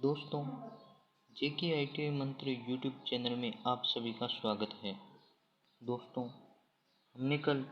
दोस्तों, जेके ITI मंत्र YouTube channel में आप सभी का स्वागत है। दोस्तों, हमने कल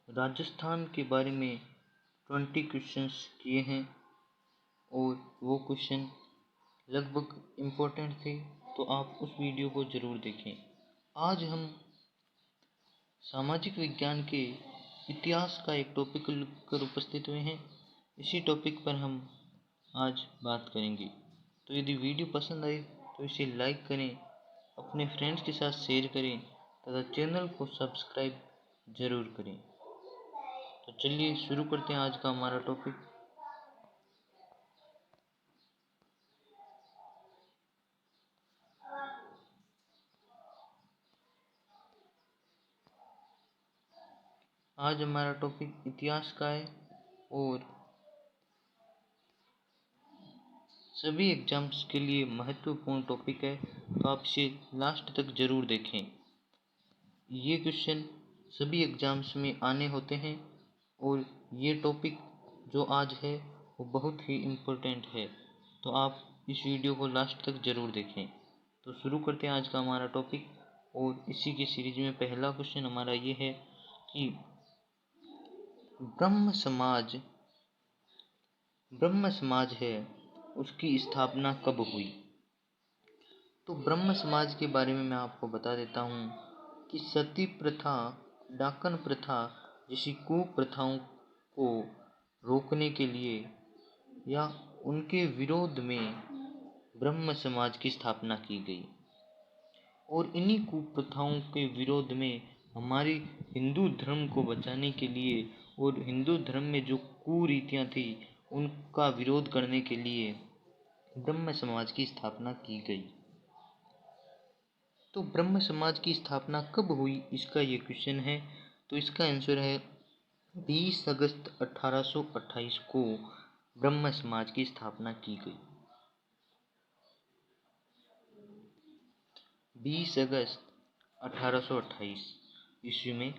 राजस्थान के बारे में 20 क्वेश्चंस किए हैं और वो क्वेश्चन लगभग इम्पोर्टेंट थे, तो आप उस वीडियो को ज़रूर देखें। आज हम सामाजिक विज्ञान के इतिहास का एक टॉपिक लेकर उपस्थित हुए हैं। इसी टॉपिक पर हम आज बात करेंगे। तो यदि वीडियो पसंद आए तो इसे लाइक करें, अपने फ्रेंड्स के साथ शेयर करें तथा चैनल को सब्सक्राइब जरूर करें। तो चलिए शुरू करते हैं आज का हमारा टॉपिक। आज हमारा टॉपिक इतिहास का है और सभी एग्जाम्स के लिए महत्वपूर्ण टॉपिक है, तो आप इसे लास्ट तक ज़रूर देखें। ये क्वेश्चन सभी एग्जाम्स में आने होते हैं और ये टॉपिक जो आज है वो बहुत ही इम्पोर्टेंट है, तो आप इस वीडियो को लास्ट तक ज़रूर देखें। तो शुरू करते हैं आज का हमारा टॉपिक। और इसी की सीरीज में पहला क्वेश्चन हमारा ये है कि ब्रह्म समाज है, उसकी स्थापना कब हुई। तो ब्रह्म समाज के बारे में मैं आपको बता देता हूँ कि सती प्रथा, डाकन प्रथा जैसी कुप्रथाओं को रोकने के लिए या उनके विरोध में ब्रह्म समाज की स्थापना की गई। और इन्हीं कुप्रथाओं के विरोध में हमारी हिंदू धर्म को बचाने के लिए और हिंदू धर्म में जो कुरीतियाँ थी उनका विरोध करने के लिए ब्रह्म समाज की स्थापना की गई। तो ब्रह्म समाज की स्थापना कब हुई, इसका ये क्वेश्चन है। तो इसका आंसर है 20 अगस्त 1828 को ब्रह्म समाज की स्थापना की गई। 20 अगस्त 1828 ईस्वी में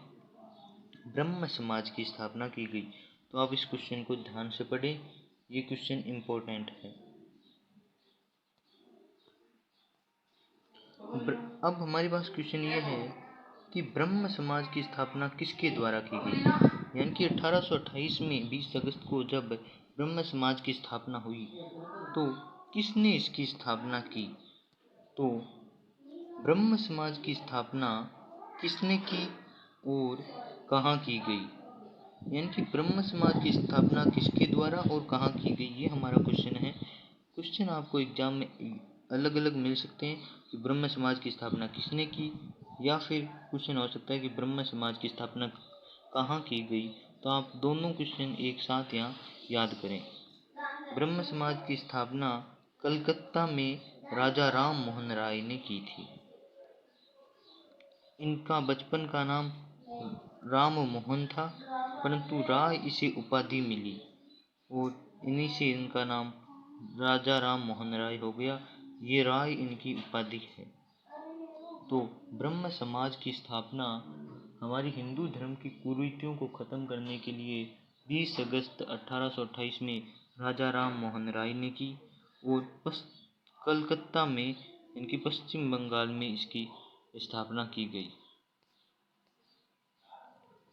ब्रह्म समाज की स्थापना की गई। तो आप इस क्वेश्चन को ध्यान से पढ़ें, ये क्वेश्चन इम्पोर्टेंट है। अब हमारे पास क्वेश्चन ये है कि ब्रह्म समाज की स्थापना किसके द्वारा की गई। यानी कि 1828 में 20 अगस्त को जब ब्रह्म समाज की स्थापना हुई तो किसने इसकी स्थापना की। तो ब्रह्म समाज की स्थापना किसने की और कहाँ की गई, यानी कि ब्रह्म समाज की स्थापना किसके द्वारा और कहाँ की गई, ये हमारा क्वेश्चन है। क्वेश्चन आपको एग्जाम में अलग अलग मिल सकते हैं कि ब्रह्म समाज की स्थापना किसने की, या फिर क्वेश्चन हो सकता है कि ब्रह्म समाज की स्थापना कहाँ की गई। तो आप दोनों क्वेश्चन एक साथ यहाँ याद करें। ब्रह्म समाज की स्थापना कलकत्ता में राजा राम मोहन राय ने की थी। इनका बचपन का नाम राम मोहन था, परंतु राय इसे उपाधि मिली और इन्हीं से इनका नाम राजा राम मोहन राय हो गया। ये राय इनकी उपाधि है। तो ब्रह्म समाज की स्थापना हमारी हिंदू धर्म की कुरीतियों को ख़त्म करने के लिए 20 अगस्त 1828 में राजा राम मोहन राय ने की और कलकत्ता में इनकी पश्चिम बंगाल में इसकी स्थापना की गई।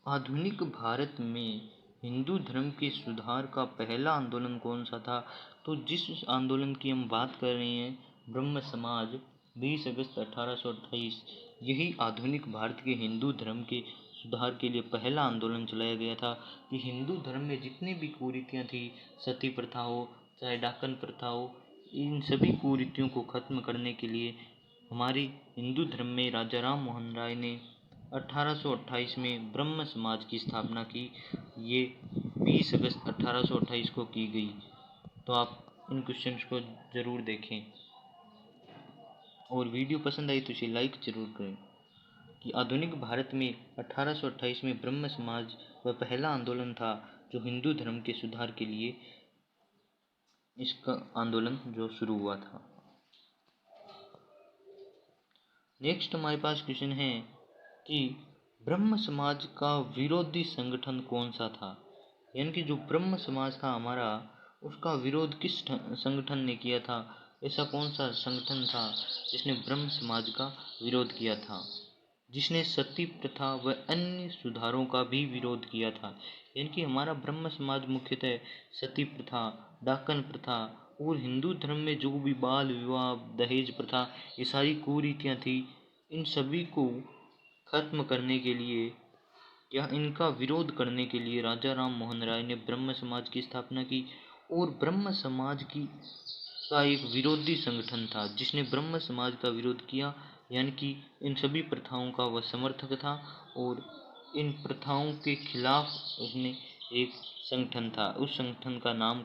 आधुनिक भारत में हिंदू धर्म के सुधार का पहला आंदोलन कौन सा था। तो जिस आंदोलन की हम बात कर रहे हैं, ब्रह्म समाज 20 अगस्त 1828, यही आधुनिक भारत के हिंदू धर्म के सुधार के लिए पहला आंदोलन चलाया गया था कि हिंदू धर्म में जितनी भी कुरीतियाँ थी, सती प्रथा हो चाहे डाकन प्रथा हो, इन सभी कुरीतियों को ख़त्म करने के लिए हमारी हिंदू धर्म में राजा राम मोहन राय ने 1828 में ब्रह्म समाज की स्थापना की। ये 20 अगस्त 1828 को की गई। तो आप इन क्वेश्चंस को ज़रूर देखें और वीडियो पसंद आई तो इसे लाइक ज़रूर करें। कि आधुनिक भारत में 1828 में ब्रह्म समाज वह पहला आंदोलन था जो हिंदू धर्म के सुधार के लिए इसका आंदोलन जो शुरू हुआ था। नेक्स्ट हमारे पास क्वेश्चन है कि ब्रह्म समाज का विरोधी संगठन कौन सा था। यानी कि जो ब्रह्म समाज था हमारा, उसका विरोध किस संगठन ने किया था। ऐसा कौन सा संगठन था जिसने ब्रह्म समाज का विरोध किया था, जिसने सती प्रथा व अन्य सुधारों का भी विरोध किया था? यानी कि हमारा ब्रह्म समाज मुख्यतः सती प्रथा, डाकन प्रथा और हिंदू धर्म में जो भी बाल विवाह, दहेज प्रथा, ये सारी कुरीतियाँ थी, इन सभी को खत्म करने के लिए या इनका विरोध करने के लिए राजा राम मोहन राय ने ब्रह्म समाज की स्थापना की। और ब्रह्म समाज की का एक विरोधी संगठन था जिसने ब्रह्म समाज का विरोध किया, यानी कि इन सभी प्रथाओं का वह समर्थक था और इन प्रथाओं के खिलाफ उसने एक संगठन था, उस संगठन का नाम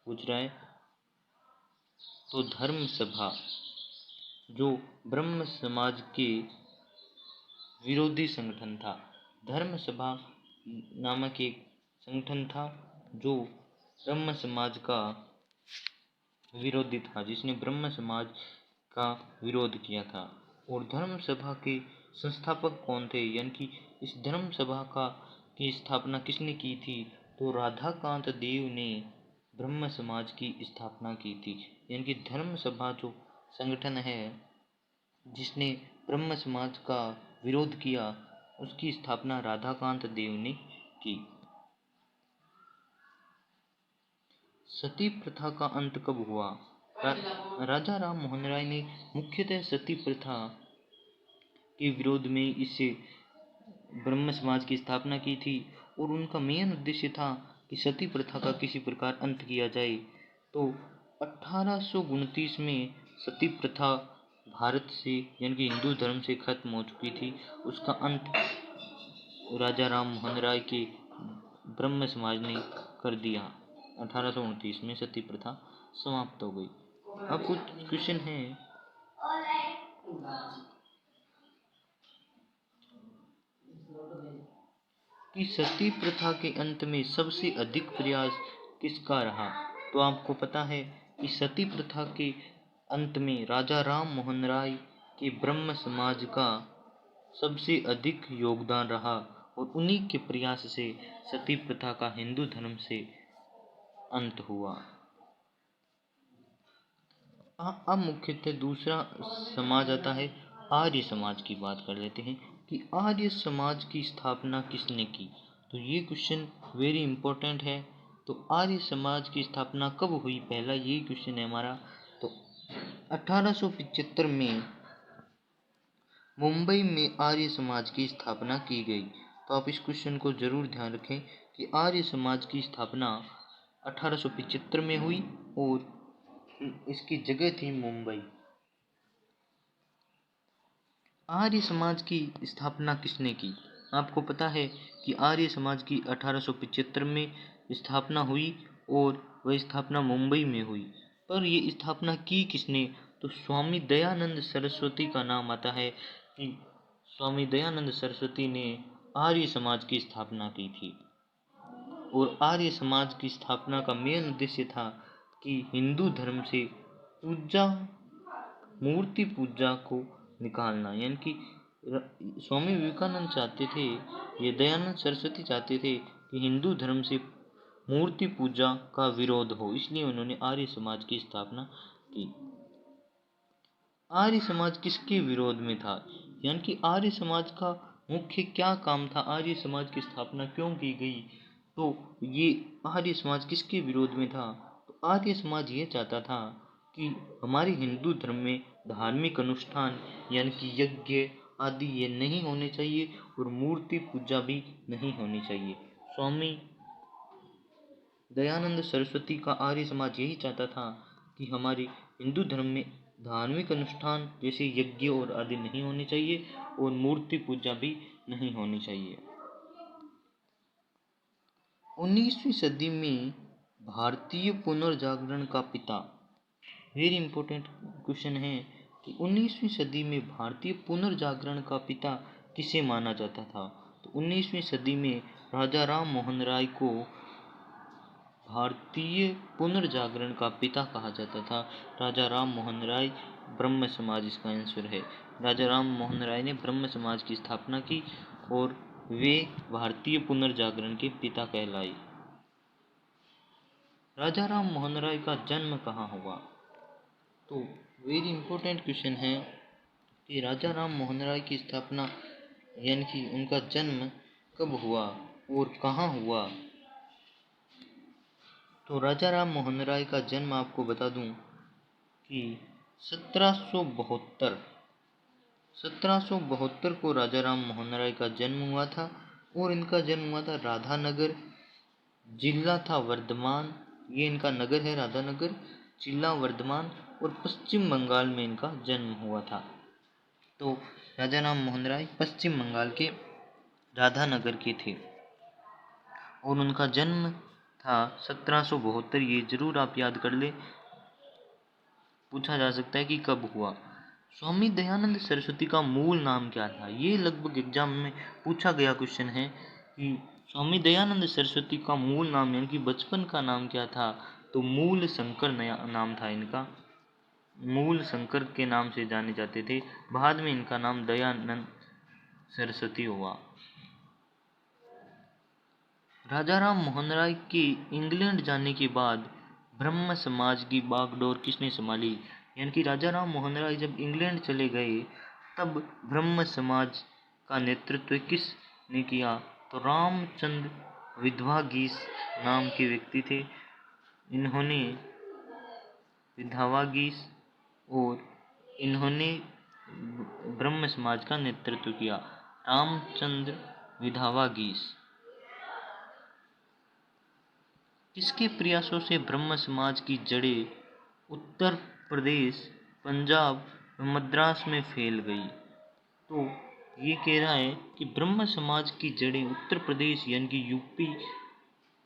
पूछ रहा है तो धर्म सभा, जो ब्रह्म समाज के विरोधी संगठन था। धर्म सभा नामक एक संगठन था जो ब्रह्म समाज का विरोधी था, जिसने ब्रह्म समाज का विरोध किया था। और धर्म सभा के संस्थापक कौन थे, यानी कि इस धर्म सभा का की स्थापना किसने की थी? तो राधाकांत देव ने ब्रह्म समाज की स्थापना की थी। यानी कि धर्म सभा जो संगठन है जिसने ब्रह्म समाज का विरोध किया, उसकी स्थापना राधाकांत देव ने की। सती प्रथा का अंत कब हुआ? राजा राम मोहन राय ने मुख्यतः सती प्रथा के विरोध में इसे ब्रह्म समाज की स्थापना की थी और उनका मेन उद्देश्य था कि सती प्रथा का किसी प्रकार अंत किया जाए। तो 1829 में सती प्रथा भारत से यानी कि हिंदू धर्म से खत्म हो चुकी थी। उसका अंत राजा राम मोहन राय के ब्रह्म समाज ने कर दिया। 1829 में सती प्रथा समाप्त हो गई। अब कुछ क्वेश्चन है कि सती प्रथा के अंत में सबसे अधिक प्रयास किसका रहा? तो आपको पता है कि सती प्रथा के अंत में राजा राम मोहन राय के ब्रह्म समाज का सबसे अधिक योगदान रहा और उन्हीं के प्रयास से सती प्रथा का हिंदू धर्म से अंत हुआ। अब मुख्यतः दूसरा समाज आता है आर्य समाज की बात कर लेते हैं कि आर्य समाज की स्थापना किसने की? तो ये क्वेश्चन वेरी इंपॉर्टेंट है। तो आर्य समाज की स्थापना कब हुई, पहला यही क्वेश्चन है हमारा। तो 1875 में मुंबई में आर्य समाज की स्थापना की गई। तो आप इस क्वेश्चन को जरूर ध्यान रखें कि आर्य समाज की स्थापना 1875 में हुई और इसकी जगह थी मुंबई। आर्य समाज की स्थापना किसने की? आपको पता है कि आर्य समाज की 1875 में स्थापना हुई और वह स्थापना मुंबई में हुई। पर ये स्थापना की किसने? तो स्वामी दयानंद सरस्वती का नाम आता है कि स्वामी दयानंद सरस्वती ने आर्य समाज की स्थापना की थी। और आर्य समाज की स्थापना का मेन उद्देश्य था कि हिंदू धर्म से पूजा, मूर्ति पूजा को निकालना। यानी कि स्वामी विवेकानंद चाहते थे, ये दयानंद सरस्वती चाहते थे कि हिंदू धर्म से मूर्ति पूजा का विरोध हो, इसलिए उन्होंने आर्य समाज की स्थापना की। आर्य समाज किसके विरोध में था? यानी कि आर्य समाज का मुख्य क्या काम था, आर्य समाज की स्थापना क्यों की गई? तो ये आर्य समाज किसके विरोध में था? तो आर्य समाज ये चाहता था कि हमारे हिंदू धर्म में धार्मिक अनुष्ठान यानी कि यज्ञ आदि ये नहीं होने चाहिए और मूर्ति पूजा भी नहीं होनी चाहिए। स्वामी दयानंद सरस्वती का आर्य समाज यही चाहता था कि हमारे हिंदू धर्म में धार्मिक अनुष्ठान जैसे यज्ञ और आदि नहीं होने चाहिए और मूर्ति पूजा भी नहीं होनी चाहिए। 19वीं सदी में भारतीय पुनर्जागरण का पिता, वेरी इंपॉर्टेंट क्वेश्चन है कि 19वीं सदी में भारतीय पुनर्जागरण का पिता किसे माना जाता था? तो 19वीं सदी में राजा राम मोहन राय को भारतीय पुनर्जागरण का पिता कहा जाता था। राजा राम मोहन राय, ब्रह्म समाज इसका आंसर है। राजा राम मोहन राय ने ब्रह्म समाज की स्थापना की और वे भारतीय पुनर्जागरण के पिता कहलाए। राजा राम मोहन राय का जन्म कहाँ हुआ? तो तो वेरी इम्पोर्टेंट क्वेश्चन है कि राजा राम मोहन राय की स्थापना यानी कि उनका जन्म कब हुआ और कहाँ हुआ। तो राजा राम मोहन राय का जन्म आपको बता दूं कि 1772 को राजा राम मोहन राय का जन्म हुआ था और इनका जन्म हुआ था राधानगर, जिला था वर्धमान। ये इनका नगर है राधानगर, जिला वर्धमान और पश्चिम बंगाल में इनका जन्म हुआ था। तो राजा राम मोहन राय पश्चिम बंगाल के राधानगर के थे और उनका जन्म था 1772। ये जरूर आप याद कर ले, पूछा जा सकता है कि कब हुआ। स्वामी दयानंद सरस्वती का मूल नाम क्या था। ये लगभग एग्जाम में पूछा गया क्वेश्चन है कि स्वामी दयानंद सरस्वती का मूल नाम यानी कि बचपन का नाम क्या था। तो मूल शंकर नया नाम था इनका, मूल शंकर के नाम से जाने जाते थे। बाद में इनका नाम दयानंद सरस्वती हुआ। राजा राम मोहन राय के इंग्लैंड जाने के बाद ब्रह्म समाज की बागडोर किसने संभाली। यानी कि राजा राम मोहन राय जब इंग्लैंड चले गए तब ब्रह्म समाज का नेतृत्व किसने किया। तो रामचंद्र विधवागीस नाम के व्यक्ति थे। इन्होंने विधवागीस और इन्होंने ब्रह्म समाज का नेतृत्व किया। रामचंद्र विधवागीस किसके प्रयासों से ब्रह्म समाज की जड़ें उत्तर प्रदेश, पंजाब व मद्रास में फैल गई। तो ये कह रहा है कि ब्रह्म समाज की जड़ें उत्तर प्रदेश यानी कि यूपी,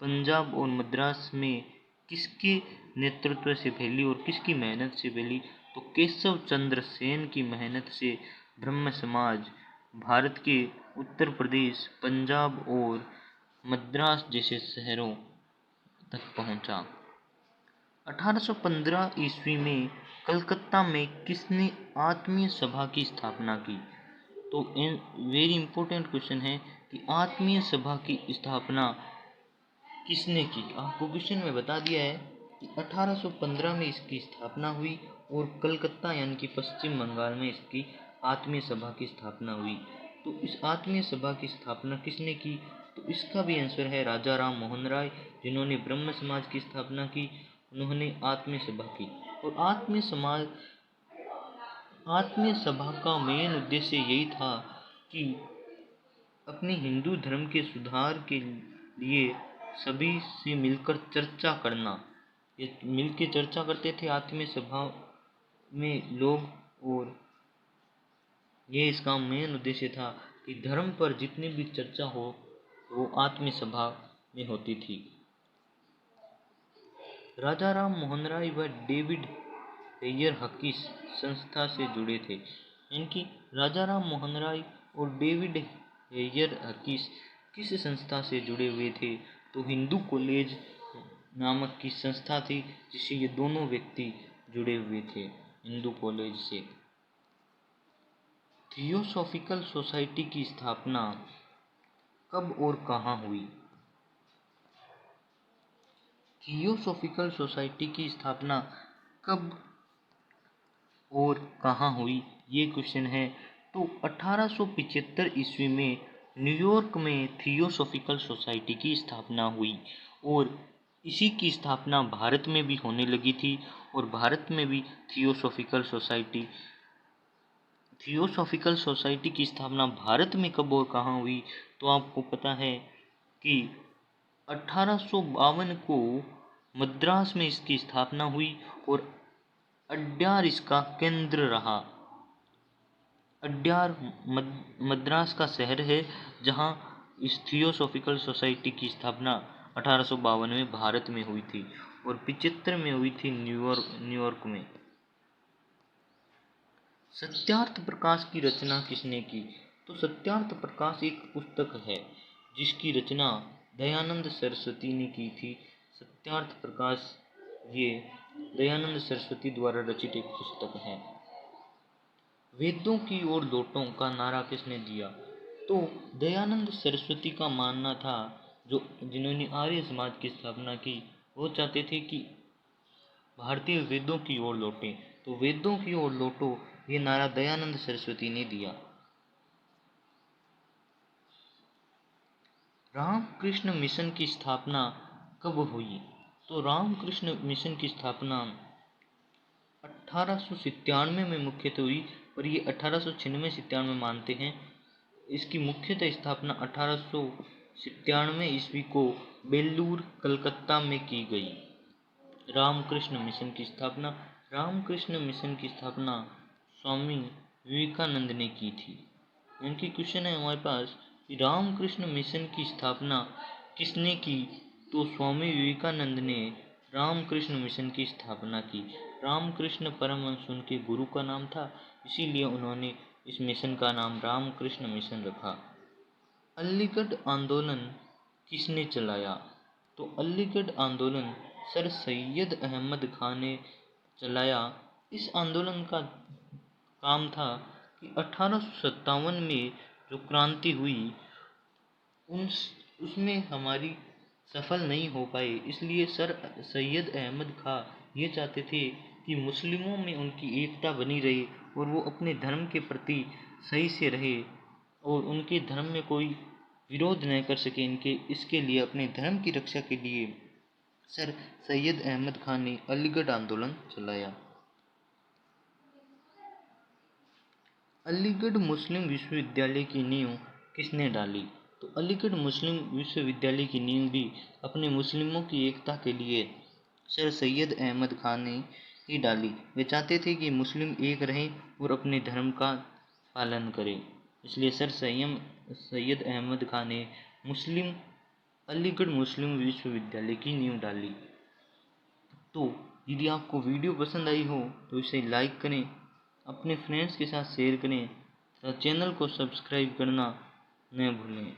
पंजाब और मद्रास में किसके नेतृत्व से फैली और किसकी मेहनत से फैली। तो केशव चंद्र सेन की मेहनत से ब्रह्म समाज भारत के उत्तर प्रदेश, पंजाब और मद्रास जैसे शहरों तक पहुंचा। 1815 ईस्वी में कलकत्ता में किसने आत्मीय सभा की स्थापना की। तो वेरी इंपॉर्टेंट क्वेश्चन है कि आत्मीय सभा की स्थापना किसने की। आपको क्वेश्चन में बता दिया है कि 1815 में इसकी स्थापना हुई और कलकत्ता यानी कि पश्चिम बंगाल में इसकी आत्मीय सभा की स्थापना हुई। तो इस आत्मीय सभा की स्थापना किसने की। तो इसका भी आंसर है राजा राम मोहन राय, जिन्होंने ब्रह्म समाज की स्थापना की, उन्होंने आत्मीय सभा की। और आत्मीय सभा का मेन उद्देश्य यही था कि अपने हिंदू धर्म के सुधार के लिए सभी से मिलकर चर्चा करना। ये मिलकर चर्चा करते थे आत्मीय सभा में लोग, और ये इसका मेन उद्देश्य था कि धर्म पर जितनी भी चर्चा हो वो आत्मीय सभा में होती थी। राजा राम मोहन राय व डेविड हेयर हकीस संस्था से जुड़े थे। इनकी राजा राम मोहन राय और डेविड हेयर हकीस किस संस्था से जुड़े हुए थे। तो हिंदू कॉलेज नामक की संस्था थी जिससे ये दोनों व्यक्ति जुड़े हुए थे, हिंदू कॉलेज से। थियोसॉफिकल सोसाइटी की स्थापना कब और कहाँ हुई। थियोसॉफिकल सोसाइटी की स्थापना कब और कहाँ हुई, ये क्वेश्चन है। तो 1875 ईस्वी में न्यूयॉर्क में थियोसॉफिकल सोसाइटी की स्थापना हुई और इसी की स्थापना भारत में भी होने लगी थी। और भारत में भी थियोसॉफिकल सोसाइटी की स्थापना भारत में कब और कहाँ हुई। तो आपको पता है कि 1852 को मद्रास में इसकी स्थापना हुई और अड्यार इसका केंद्र रहा। अड्यार मद्रास का शहर है जहां इस थियोसॉफिकल सोसाइटी की स्थापना 1852 में भारत में हुई थी और 75 में हुई थी न्यूयॉर्क में। सत्यार्थ प्रकाश की रचना किसने की। तो सत्यार्थ प्रकाश एक पुस्तक है जिसकी रचना दयानंद सरस्वती ने की थी। सत्यार्थ प्रकाश ये दयानंद सरस्वती द्वारा रचित एक पुस्तक है। वेदों की ओर लौटों का नारा किसने दिया। तो दयानंद सरस्वती का मानना था, जो जिन्होंने आर्य समाज की स्थापना की, वो चाहते थे कि भारतीय वेदों की ओर लौटें। तो वेदों की ओर लौटो, ये नारा दयानंद सरस्वती ने दिया। रामकृष्ण मिशन की स्थापना कब हुई? तो रामकृष्ण मिशन की स्थापना 1897 में मुख्यतः हुई, पर ये 1896-97 मानते हैं। इसकी मुख्यतः स्थापना 1897 ईस्वी को बेल्लूर, कलकत्ता में की गई। रामकृष्ण मिशन की स्थापना स्वामी विवेकानंद ने की थी। इनकी क्वेश्चन है हमारे पास कि रामकृष्ण मिशन की स्थापना किसने की? तो स्वामी विवेकानंद ने रामकृष्ण मिशन की स्थापना की। रामकृष्ण परमहंस उनके गुरु का नाम था, इसीलिए उन्होंने इस मिशन का नाम रामकृष्ण मिशन रखा। अलीगढ़ आंदोलन किसने चलाया? तो अलीगढ़ आंदोलन सर सैयद अहमद खान ने चलाया। इस आंदोलन का काम था कि 1857 में जो क्रांति हुई उसमें हमारी सफल नहीं हो पाए, इसलिए सर सैयद अहमद खां ये चाहते थे कि मुस्लिमों में उनकी एकता बनी रहे और वो अपने धर्म के प्रति सही से रहे और उनके धर्म में कोई विरोध न कर सके। इसके लिए अपने धर्म की रक्षा के लिए सर सैयद अहमद खान ने अलीगढ़ आंदोलन चलाया। अलीगढ़ मुस्लिम विश्वविद्यालय की नींव किसने डाली? तो अलीगढ़ मुस्लिम विश्वविद्यालय की नींव भी अपने मुस्लिमों की एकता के लिए सर सैयद अहमद खान ने ही डाली। वे चाहते थे कि मुस्लिम एक रहें और अपने धर्म का पालन करें, इसलिए सर सैयद अहमद खान ने अलीगढ़ मुस्लिम विश्वविद्यालय की नींव डाली। तो यदि आपको वीडियो पसंद आई हो तो इसे लाइक करें, अपने फ्रेंड्स के साथ शेयर करें तथा चैनल को सब्सक्राइब करना न भूलें।